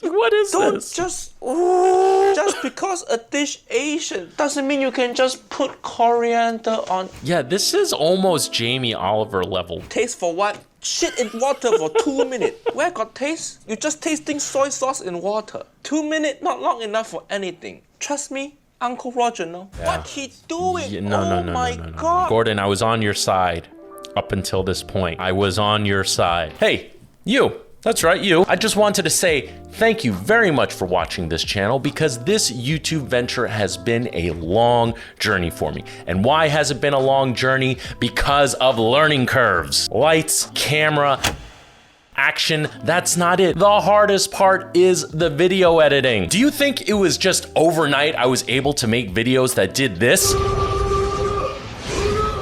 What is this? Just because a dish Asian doesn't mean you can just put coriander on. Yeah, this is almost Jamie Oliver level. Taste for what? Shit in water for 2 minutes. Where got taste? You just tasting soy sauce in water. 2 minutes, not long enough for anything. Trust me, Uncle Roger, no. Yeah. What he doing? Yeah, no, my God. Gordon, I was on your side up until this point. I was on your side. Hey, you. That's right, you. I just wanted to say thank you very much for watching this channel because this YouTube venture has been a long journey for me. And why has it been a long journey? Because of learning curves. Lights, camera, action, that's not it. The hardest part is the video editing. Do you think it was just overnight I was able to make videos that did this?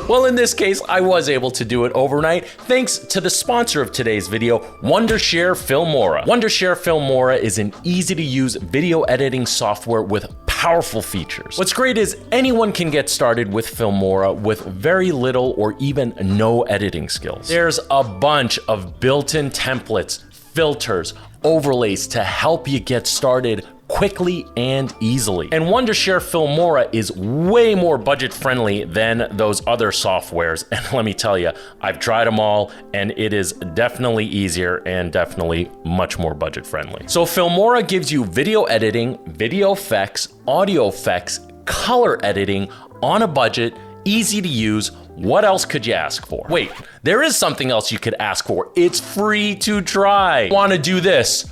Well, in this case, I was able to do it overnight thanks to the sponsor of today's video, Wondershare Filmora. Wondershare Filmora is an easy-to-use video editing software with powerful features. What's great is anyone can get started with Filmora with very little or even no editing skills. There's a bunch of built-in templates, filters, overlays to help you get started quickly and easily. And Wondershare Filmora is way more budget friendly than those other softwares. And let me tell you, I've tried them all and it is definitely easier and definitely much more budget friendly. So Filmora gives you video editing, video effects, audio effects, color editing on a budget, easy to use. What else could you ask for? Wait, there is something else you could ask for. It's free to try. Want to do this?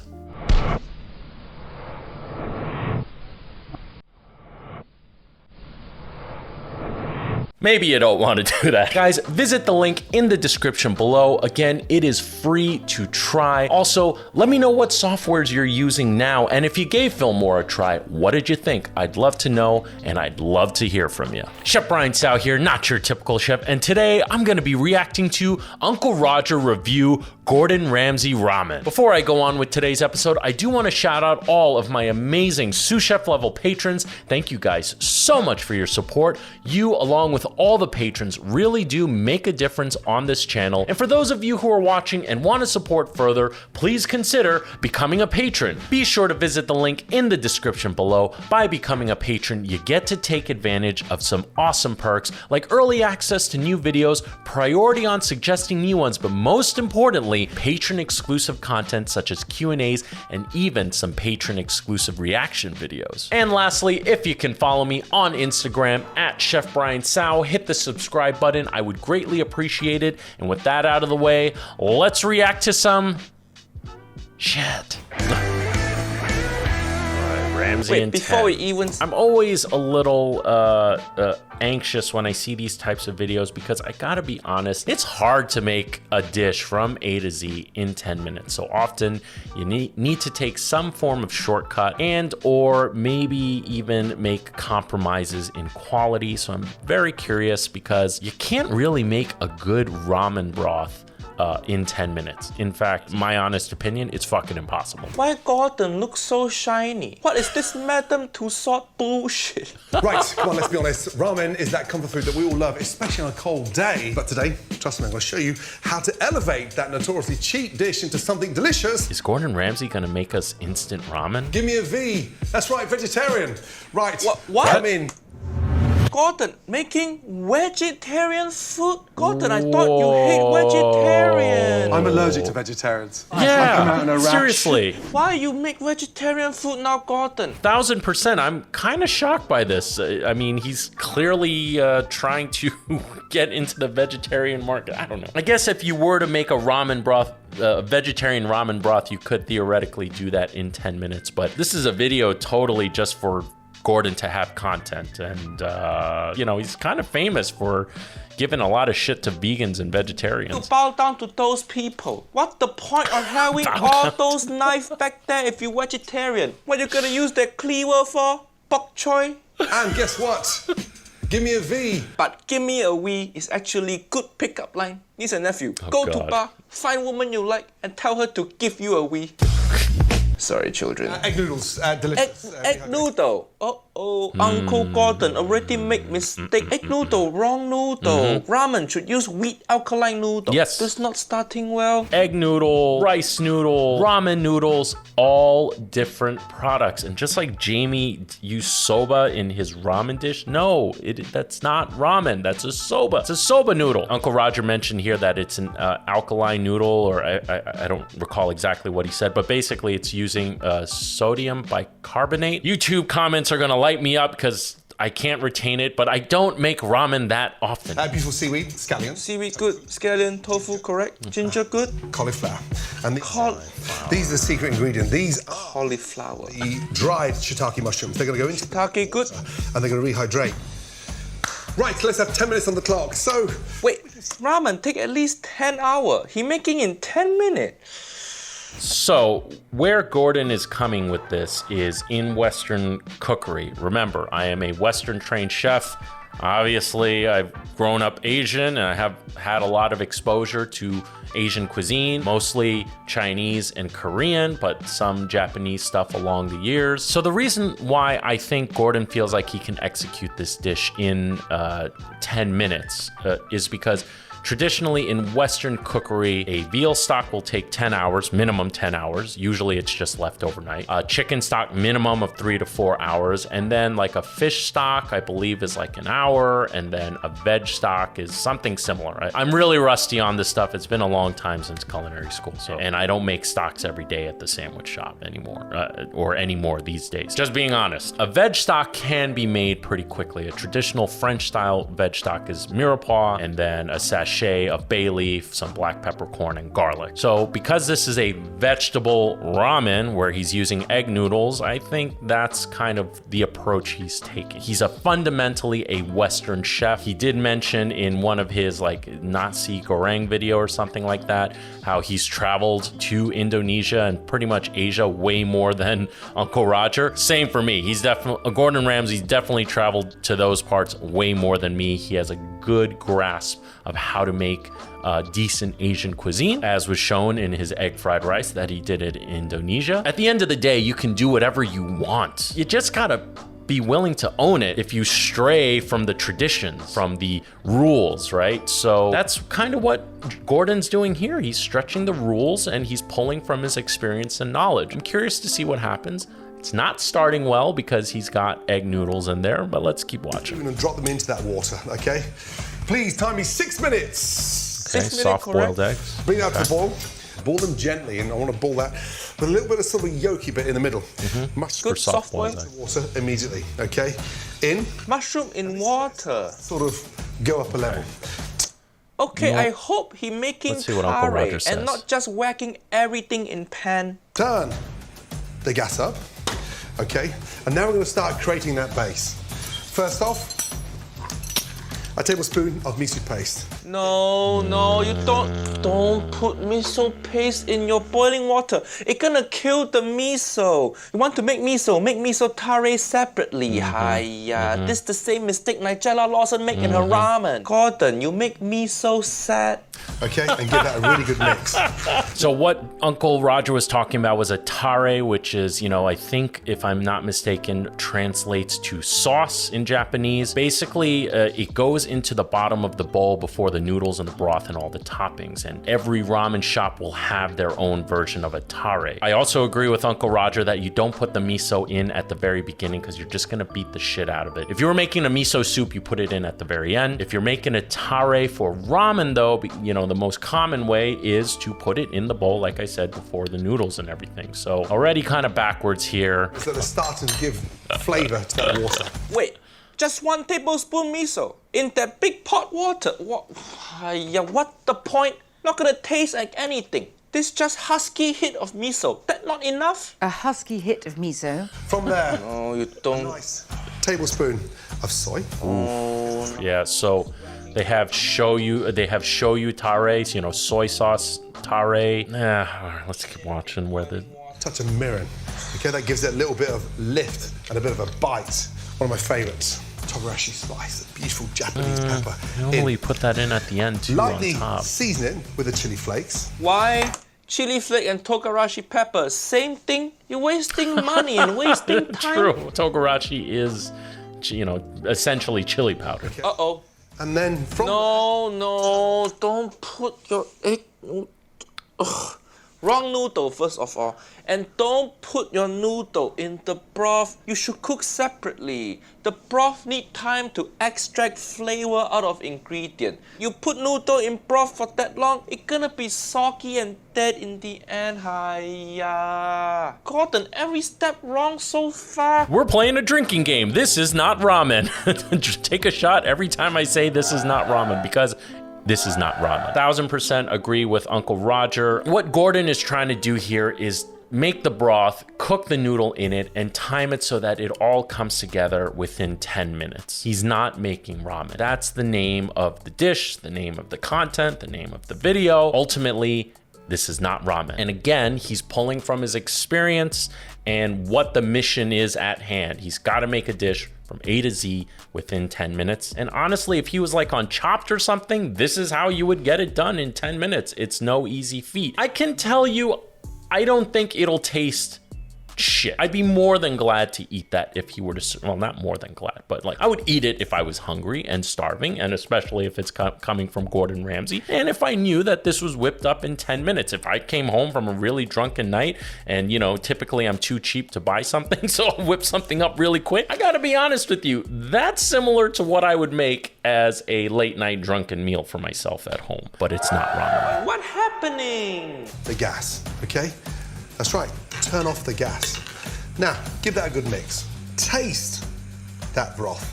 Maybe you don't want to do that. Guys, visit the link in the description below. Again, it is free to try. Also, let me know what softwares you're using now. And if you gave Filmora a try, what did you think? I'd love to know and I'd love to hear from you. Chef Tsao here, not your typical chef. And today I'm gonna be reacting to Uncle Roger review Gordon Ramsay ramen. Before I go on with today's episode, I do want to shout out all of my amazing sous chef level patrons. Thank you guys so much for your support. You, along with all the patrons, really do make a difference on this channel. And for those of you who are watching and want to support further, please consider becoming a patron. Be sure to visit the link in the description below. By becoming a patron, you get to take advantage of some awesome perks like early access to new videos, priority on suggesting new ones, but most importantly, patron exclusive content such as Q&As and even some patron exclusive reaction videos. And lastly, if you can follow me on Instagram at chefbriantsao, hit the subscribe button. I would greatly appreciate it. And with that out of the way, let's react to some shit. Ramsay Wait, and before Ted. we even... I'm always a little anxious when I see these types of videos because I gotta be honest, it's hard to make a dish from A to Z in 10 minutes. So often you need to take some form of shortcut and or maybe even make compromises in quality. So I'm very curious because you can't really make a good ramen broth in 10 minutes. In fact, my honest opinion, it's fucking impossible. Why Gordon looks so shiny? What is this Madame Tussauds bullshit? Right, come on, let's be honest. Ramen is that comfort food that we all love, especially on a cold day. But today, trust me, I'm gonna show you how to elevate that notoriously cheap dish into something delicious. Is Gordon Ramsay gonna make us instant ramen? Give me a V. That's right, vegetarian. Right, What? I'm in. Gordon, making vegetarian food? Gordon, I thought you hate vegetarian. I'm allergic to vegetarians. Yeah, I come out in a rash. seriously. Why you make vegetarian food now, Gordon? 1000%. I'm kind of shocked by this. I mean, he's clearly trying to get into the vegetarian market. I don't know. I guess if you were to make a ramen broth, a vegetarian ramen broth, you could theoretically do that in 10 minutes. But this is a video totally just for Gordon to have content, and you know, he's kind of famous for giving a lot of shit to vegans and vegetarians. You bow down to those people. What's the point of having all those knives back there if you're vegetarian? What you gonna use that cleaver for? Bok choy? And guess what? Give me a V. But give me a V is actually good pickup line. Niece and nephew, go to bar, find woman you like, and tell her to give you a V. Sorry, children. Egg noodles, delicious. Egg noodle. Oh, Uncle Gordon already make mistake. Egg noodle, wrong noodle. Ramen should use wheat alkaline noodle. Yes. This not starting well. Egg noodle, rice noodle, ramen noodles, all different products. And just like Jamie used soba in his ramen dish, no, that's not ramen. That's a soba. It's a soba noodle. Uncle Roger mentioned here that it's an alkaline noodle, or I don't recall exactly what he said, but basically it's using sodium bicarbonate. YouTube comments are gonna light me up because I can't retain it, but I don't make ramen that often. Beautiful seaweed, scallions. Seaweed good, scallion, tofu correct, ginger good. Cauliflower. And these are the secret ingredient. These are Cauliflower. the dried shiitake mushrooms. They're going to go into Shiitake good. and they're going to rehydrate. Right, let's have 10 minutes on the clock. So, Wait, ramen take at least 10 hours. He making in 10 minutes. So where Gordon is coming with this is in Western cookery. Remember, I am a Western trained chef. Obviously, I've grown up Asian and I have had a lot of exposure to Asian cuisine, mostly Chinese and Korean, but some Japanese stuff along the years. So the reason why I think Gordon feels like he can execute this dish in 10 minutes is because traditionally in Western cookery, a veal stock will take 10 hours, minimum 10 hours. Usually it's just left overnight. Chicken stock, minimum of 3 to 4 hours. And then like a fish stock, I believe is like an hour. And then a veg stock is something similar. I'm really rusty on this stuff. It's been a long time since culinary school. And I don't make stocks every day at the sandwich shop anymore, or anymore these days. Just being honest. A veg stock can be made pretty quickly. A traditional French style veg stock is mirepoix, and then a sachet of bay leaf, some black peppercorn, and garlic. So because this is a vegetable ramen where he's using egg noodles, I think that's kind of the approach he's taking. He's fundamentally a Western chef. He did mention in one of his like nasi goreng video or something like that, how he's traveled to Indonesia and pretty much Asia way more than Uncle Roger. Same for me. He's definitely, Gordon Ramsay's definitely traveled to those parts way more than me. He has a good grasp of how to make decent Asian cuisine, as was shown in his egg fried rice that he did in Indonesia. At the end of the day, you can do whatever you want. You just gotta be willing to own it if you stray from the traditions, from the rules, right? So that's kind of what Gordon's doing here. He's stretching the rules and he's pulling from his experience and knowledge. I'm curious to see what happens. It's not starting well because he's got egg noodles in there, but let's keep watching. I'm going to drop them into that water, okay? Please, time me 6 minutes. Okay, soft-boiled eggs. Bring it out to the boil. Boil them gently, and I want to boil that with a little bit of sort of yolky bit in the middle. Good soft boil. Water immediately, okay? In. Mushroom in water. Sort of go up a level. Okay, I hope he making Let's see what Uncle Roger says. and not just whacking everything in pan. Turn the gas up, okay? And now we're going to start creating that base. First off, a tablespoon of miso paste. No, you don't put miso paste in your boiling water. It's gonna kill the miso. You want to make miso tare separately. This is the same mistake Nigella Lawson make in her ramen. Gordon, you make miso set. Okay, and give that a really good mix. So what Uncle Roger was talking about was a tare, which is, I think, if I'm not mistaken, translates to sauce in Japanese. Basically, it goes into the bottom of the bowl before the noodles and the broth and all the toppings. And every ramen shop will have their own version of a tare. I also agree with Uncle Roger that you don't put the miso in at the very beginning because you're just gonna beat the shit out of it. If you were making a miso soup, you put it in at the very end. If you're making a tare for ramen though, the most common way is to put it in the bowl, like I said, before the noodles and everything. So already kind of backwards here. So they're starting to give flavor to that water. Wait, just 1 tablespoon miso in that big pot water. What the point? Not gonna taste like anything. This just husky hit of miso. That not enough? A husky hit of miso. From there, No, you don't. a nice tablespoon of soy. Yeah, so they have shoyu tares, soy sauce tare. All right, let's keep watching where the... Touch of mirin. Okay, that gives it a little bit of lift and a bit of a bite. One of my favorites. Togarashi spice, a beautiful Japanese pepper. Normally put that in at the end too, Lightly on top. season it with the chili flakes. Why Chili flake and togarashi pepper, same thing. You're wasting money and wasting time. True. Togarashi is, you know, essentially chili powder. Uh-oh. And then from... No, don't put your egg... Ugh. Wrong noodle, first of all. And don't put your noodle in the broth. You should cook separately. The broth need time to extract flavor out of ingredient. You put noodle in broth for that long, it's gonna be soggy and dead in the end. Hiya. Gordon, every step wrong so far. We're playing a drinking game. This is not ramen. Just take a shot every time I say this is not ramen, because this is not ramen. 1000% agree with Uncle Roger. What Gordon is trying to do here is make the broth, cook the noodle in it, and time it so that it all comes together within 10 minutes. He's not making ramen. That's the name of the dish, the name of the content, the name of the video. Ultimately, this is not ramen. And again, he's pulling from his experience and what the mission is at hand. He's got to make a dish from A to Z within 10 minutes. And honestly, if he was like on Chopped or something, this is how you would get it done in 10 minutes. It's no easy feat. I can tell you, I don't think it'll taste shit. I'd be more than glad to eat that if he were to, well, not more than glad, but like I would eat it if I was hungry and starving, and especially if it's coming from Gordon Ramsay. And if I knew that this was whipped up in 10 minutes, if I came home from a really drunken night and, you know, typically I'm too cheap to buy something, so I'll whip something up really quick. I gotta be honest with you, that's similar to what I would make as a late night drunken meal for myself at home, but it's not ramen. What happening? The gas, okay? That's right, turn off the gas. Now, give that a good mix. Taste that broth.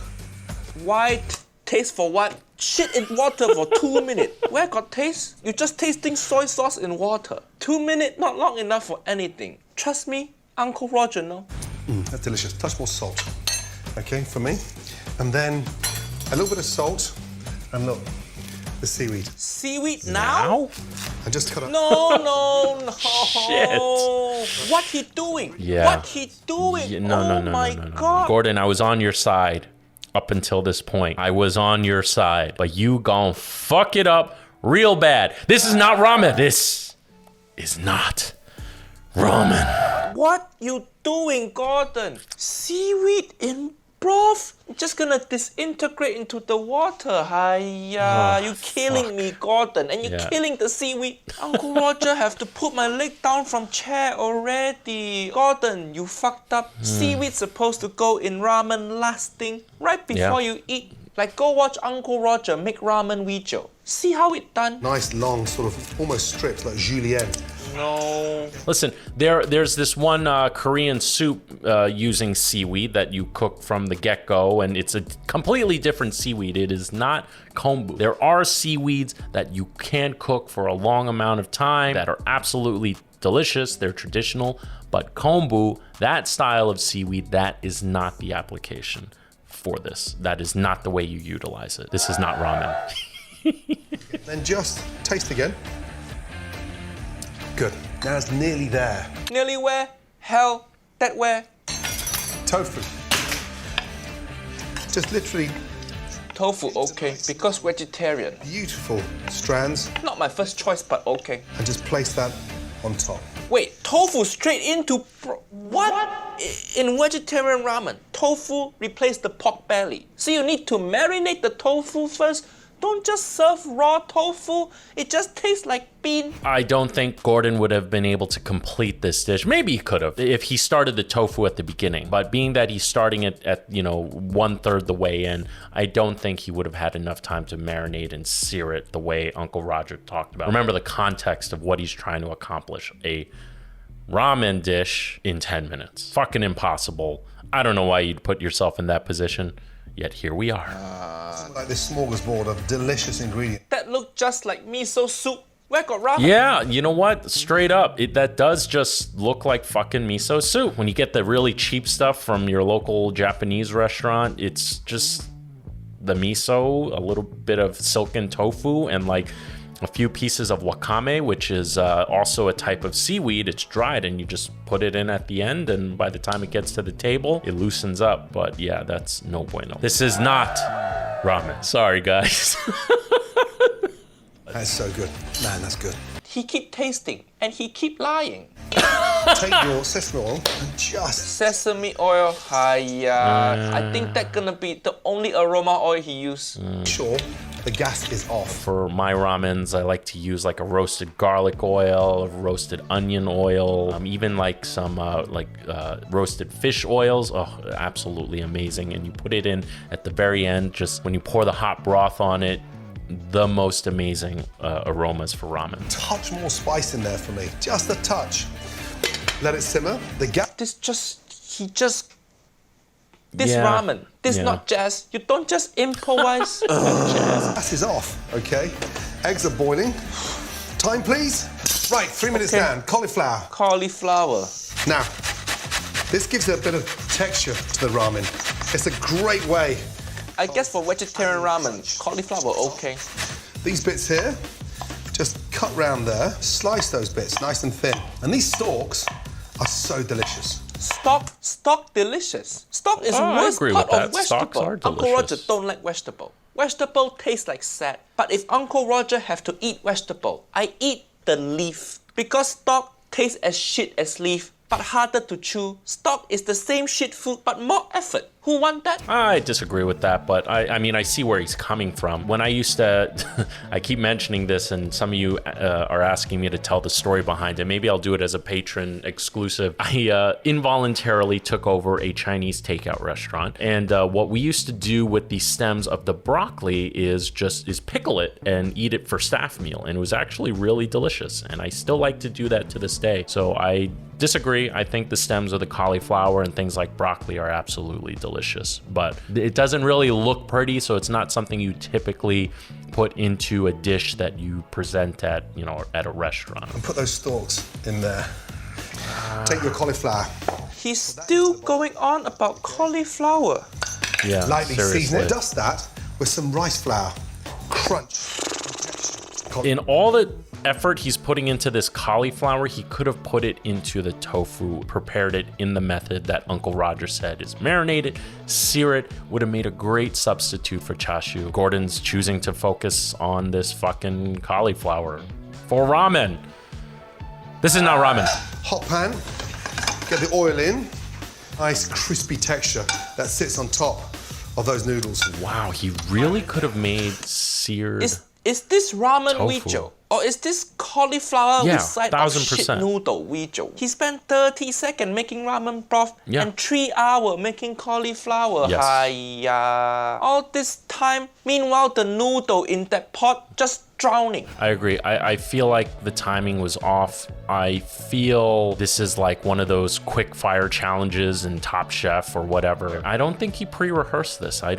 Why taste for what? Shit in water for 2 minutes. Where got taste? You just tasting soy sauce in water. 2 minutes, not long enough for anything. Trust me, Uncle Roger, no? That's delicious. Touch more salt, okay, for me. And then a little bit of salt, and look, the seaweed. Seaweed now? I just cut it. No. Shit. What he doing? Yeah. What he doing? Yeah, no. My God. Gordon, I was on your side up until this point. I was on your side, but you gon' fuck it up real bad. This is not ramen. This is not ramen. What you doing, Gordon? Seaweed in broth? Just gonna disintegrate into the water. Hiya, you killing me, Gordon, and you're killing the seaweed. Uncle Roger have to put my leg down from chair already. Gordon, you fucked up. Seaweed supposed to go in ramen last thing, right before you eat. Like, go watch Uncle Roger make ramen video. See how it done? Nice long sort of almost strips like julienne. No. Listen, there's this one Korean soup using seaweed that you cook from the get-go, and it's a completely different seaweed. It is not kombu. There are seaweeds that you can cook for a long amount of time that are absolutely delicious. They're traditional, but kombu, that style of seaweed, that is not the application for this. That is not the way you utilize it. This is not ramen. Then just taste again. Good. Now it's nearly there. Nearly where? Hell, that where? Tofu. Just literally Tofu, okay, because vegetarian. beautiful strands, Not my first choice, but okay. and just place that on top. Wait, tofu straight into what? In vegetarian ramen, tofu replace the pork belly. So you need to marinate the tofu first. Don't just serve raw tofu. It just tastes like bean. I don't think Gordon would have been able to complete this dish. Maybe he could have if he started the tofu at the beginning. But being that he's starting it at, you know, 1/3 the way in, I don't think he would have had enough time to marinate and sear it the way Uncle Roger talked about. Remember the context of what he's trying to accomplish. A ramen dish in 10 minutes. Fucking impossible. I don't know why you'd put yourself in that position. Yet here we are. Like this smorgasbord of delicious ingredients. That look just like miso soup. Where got ramen? Yeah, you know what? Straight up, that does just look like fucking miso soup. When you get the really cheap stuff from your local Japanese restaurant, it's just the miso, a little bit of silken tofu, and like a few pieces of wakame, which is also a type of seaweed. It's dried, and you just put it in at the end, and by the time it gets to the table, it loosens up. But yeah, that's no bueno. This is not ramen. Sorry, guys. That's so good. Man, that's good. He keep tasting and he keep lying. Take your sesame oil and just... Sesame oil, I think that's gonna be the only aroma oil he used. Sure, the gas is off. For my ramens, I like to use like a roasted garlic oil, roasted onion oil, even like some roasted fish oils. Oh, absolutely amazing. And you put it in at the very end, just when you pour the hot broth on it, the most amazing aromas for ramen. Touch more spice in there for me, just a touch. Let it simmer. The gas. This Yeah. ramen, this not jazz. You don't just improvise. Gas is off, okay? Eggs are boiling. Time, please. Right, 3 minutes Okay. down. Cauliflower. Cauliflower. Now, this gives it a bit of texture to the ramen. It's a great way. I guess for vegetarian ramen, cauliflower okay. These bits here, just cut round there, slice those bits nice and thin. And these stalks are so delicious. Stock delicious. Stock is I worst agree part with of that. Stalks vegetable. are Uncle Roger delicious. don't like vegetable. Vegetable tastes like sad. But if Uncle Roger have to eat vegetable, I eat the leaf. Because stock tastes as shit as leaf, but harder to chew. Stock is the same shit food, but more effort. Who want that? I disagree with that, but I mean, I see where he's coming from. When I used to, I keep mentioning this, and some of you are asking me to tell the story behind it. Maybe I'll do it as a patron exclusive. I involuntarily took over a Chinese takeout restaurant, and what we used to do with the stems of the broccoli is pickle it and eat it for staff meal, and it was actually really delicious, and I still like to do that to this day. So I disagree. I think the stems of the cauliflower and things like broccoli are absolutely delicious, but it doesn't really look pretty, so it's not something you typically put into a dish that you present at, at a restaurant. And put those stalks in there. Take your cauliflower. He's still going on about cauliflower. Yeah, Lightly seriously. season it. Dust that with some rice flour. Crunch. In all the effort he's putting into this cauliflower, he could have put it into the tofu, prepared it in the method that Uncle Roger said is marinate it, sear it, would have made a great substitute for chashu. Gordon's choosing to focus on this fucking cauliflower for ramen. This is not ramen. Hot pan. Get the oil in. Nice crispy texture that sits on top of those noodles. Wow, he really could have made seared. Is this ramen Tofu. Weejo? Or is this cauliflower Yeah, with side of shit 1000%. noodle Weejo? He spent 30 seconds making ramen broth Yeah. and 3 hours making cauliflower. Yes. Hiya. All this time, meanwhile the noodle in that pot just drowning. I agree. I feel like the timing was off. I feel this is like one of those quick fire challenges in Top Chef or whatever. I don't think he pre-rehearsed this. I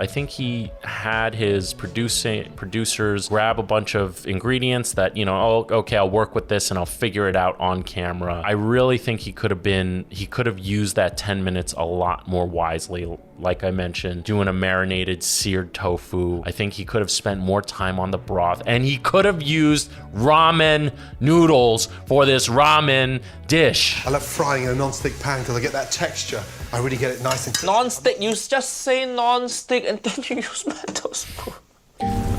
think he had his producers grab a bunch of ingredients that, okay, I'll work with this and I'll figure it out on camera. I really think he could have used that 10 minutes a lot more wisely. Like I mentioned, doing a marinated seared tofu. I think he could have spent more time on the broth, and he could have used ramen noodles for this ramen dish. I love frying in a non-stick pan because I get that texture. I really get it nice and crispy. Non-stick, you just say non-stick and then you use metal spoon.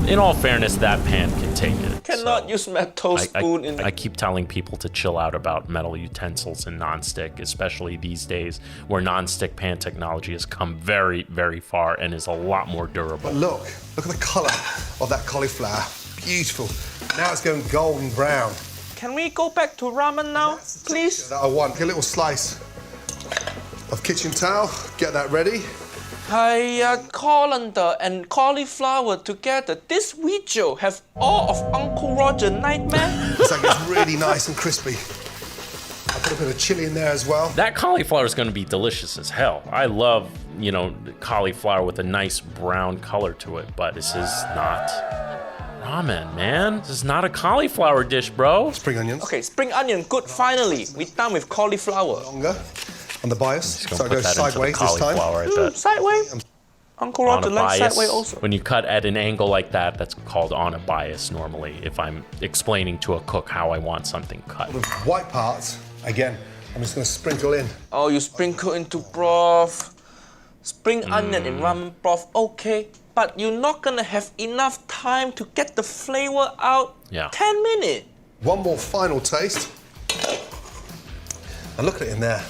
In all fairness, that pan can take it. Cannot so use metal spoon in I keep telling people to chill out about metal utensils and non-stick, especially these days where non-stick pan technology has come very, very far and is a lot more durable. But look at the colour of that cauliflower. Beautiful. Now it's going golden brown. Can we go back to ramen now, please? That I want. Get a little slice of kitchen towel. Get that ready. Colander and cauliflower together. This Weejo have all of Uncle Roger nightmare. So it gets really nice and crispy. I put a bit of chili in there as well. That cauliflower is going to be delicious as hell. I love, cauliflower with a nice brown color to it, but this is not ramen, man. This is not a cauliflower dish, bro. Spring onions. Okay, spring onion, good, finally. We're done with cauliflower. Longer on the bias. Just So I gonna go put that into the sideways this time. cauliflower, I bet. Sideways. Uncle On Roger a likes bias. sideways also. When you cut at an angle like that, that's called on a bias normally, if I'm explaining to a cook how I want something cut. The white parts, again, I'm just going to sprinkle in. Oh, you sprinkle into broth. Spring onion in ramen broth, okay. But you're not gonna have enough time to get the flavor out. Yeah. 10 minutes. One more final taste. And look at it in there.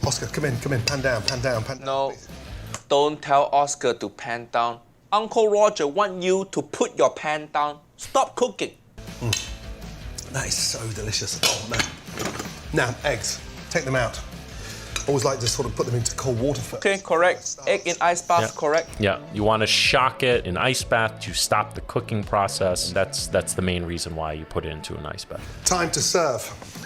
Oscar, come in, pan down, pan down, pan down. No, please. don't tell Oscar to pan down. Uncle Roger want you to put your pan down. Stop cooking. That is so delicious. Oh, man. Now, eggs. Take them out. Always like to sort of put them into cold water first. Okay, correct. Egg in ice bath, correct. Yeah, you want to shock it in ice bath to stop the cooking process. That's the main reason why you put it into an ice bath. Time to serve.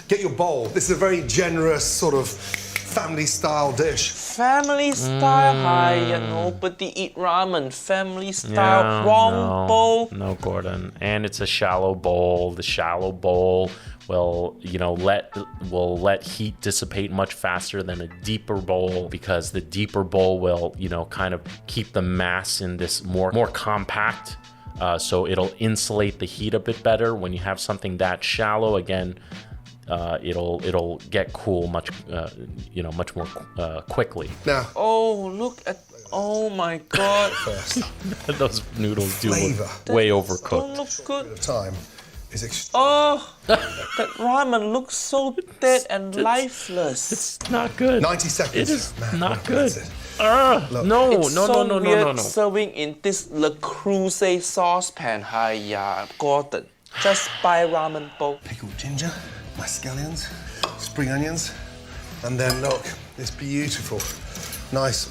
Get your bowl. This is a very generous sort of family-style dish. Family style, hi, nobody eat ramen. Family style, wrong bowl. No, Gordon. And it's a shallow bowl. The shallow bowl will, let heat dissipate much faster than a deeper bowl, because the deeper bowl will, kind of keep the mass in this more compact. So it'll insulate the heat a bit better. When you have something that shallow, again, it'll get cool much more quickly. Now, Oh my God. first, Those noodles do Flavor. look way Don't overcooked. look good. time is extreme. Oh, that ramen looks so dead and lifeless. It's not good. 90 seconds. It is Man, not look, good. that's it. No, It's so no. weird serving in this Le Creuset saucepan. Hiya, Gordon. Just buy ramen bowl. Pickled ginger, my scallions, spring onions, and then look, this beautiful, nice,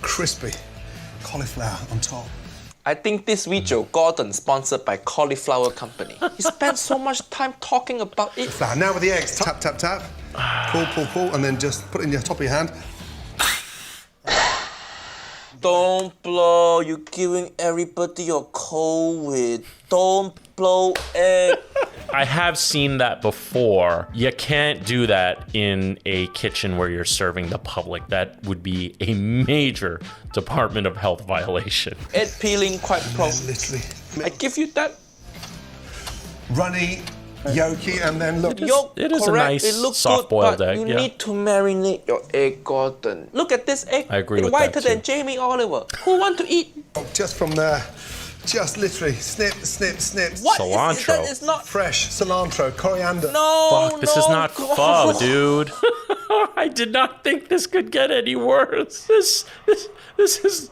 crispy cauliflower on top. I think this video, Gordon, sponsored by Cauliflower Company. He spent so much time talking about it. Flour. Now with the eggs, tap, tap, tap. Pull, and then just put it in your top of your hand. Don't blow. You're giving everybody your COVID. Don't blow egg. I have seen that before. You can't do that in a kitchen where you're serving the public. That would be a major Department of Health violation. Egg peeling quite pro. Literally. I give you that. Runny, yolky, and then look. Yolk, it is a correct. nice It looks soft-boiled good, but egg, you yeah. need to marinate your egg, Gordon. Look at this egg. I agree it's with that, whiter than too. Jamie Oliver. Who want to eat? Just from there, just literally snip, snip, snip. What? Cilantro. That is not. Fresh cilantro, coriander. No, Fuck, this is not God. pho, dude. I did not think this could get any worse. This is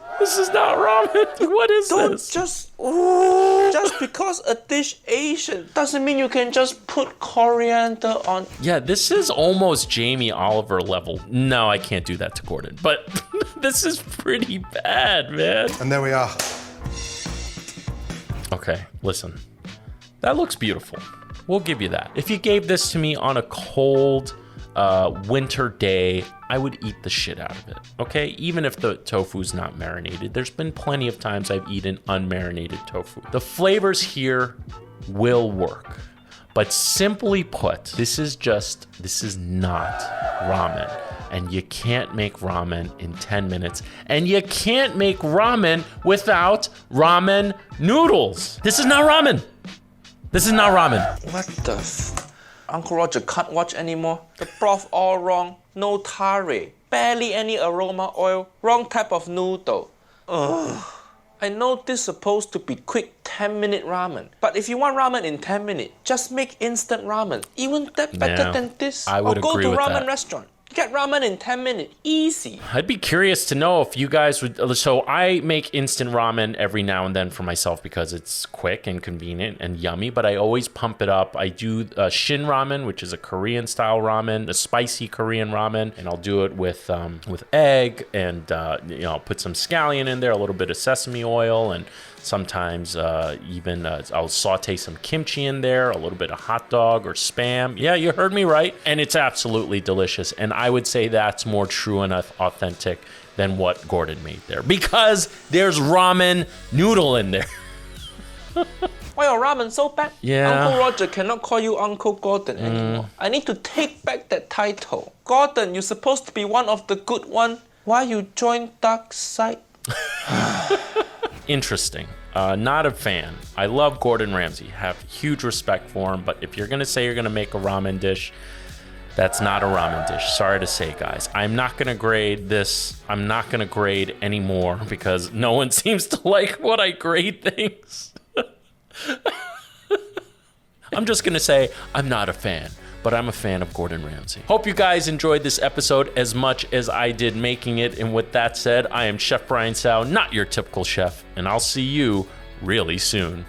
not ramen. What is Don't this? just because a dish Asian doesn't mean you can just put coriander on. Yeah, this is almost Jamie Oliver level. No, I can't do that to Gordon. But this is pretty bad, man. And there we are. Okay, listen. That looks beautiful. We'll give you that. If you gave this to me on a cold winter day, I would eat the shit out of it, okay? Even if the tofu's not marinated. There's been plenty of times I've eaten unmarinated tofu. The flavors here will work. But simply put, this is not ramen. And you can't make ramen in 10 minutes. And you can't make ramen without ramen noodles. This is not ramen. This is not ramen. What the Uncle Roger can't watch anymore. The broth all wrong. No tare. Barely any aroma oil. Wrong type of noodle. Ugh. I know this is supposed to be quick 10-minute ramen. But if you want ramen in 10 minutes, just make instant ramen. Even that better Yeah, than this. I would or go agree to with ramen that. restaurant. Get ramen in 10 minutes. Easy. I'd be curious to know if you guys would. So I make instant ramen every now and then for myself because it's quick and convenient and yummy, but I always pump it up. I do shin ramen, which is a Korean style ramen, a spicy Korean ramen, and I'll do it with egg and I'll put some scallion in there, a little bit of sesame oil, and sometimes I'll saute some kimchi in there, a little bit of hot dog or Spam. Yeah, you heard me right. And it's absolutely delicious. And I would say that's more true and authentic than what Gordon made there. Because there's ramen noodle in there. Why your ramen so bad? Yeah. Uncle Roger cannot call you Uncle Gordon anymore. I need to take back that title. Gordon, you're supposed to be one of the good one. Why you join dark side? Interesting. Not a fan. I love Gordon Ramsay. Have huge respect for him. But if you're going to say you're going to make a ramen dish, that's not a ramen dish. Sorry to say, guys. I'm not going to grade this. I'm not going to grade anymore because no one seems to like what I grade things. I'm just gonna say I'm not a fan, but I'm a fan of Gordon Ramsay. Hope you guys enjoyed this episode as much as I did making it. And with that said, I am Chef Brian Tsao, not your typical chef, and I'll see you really soon.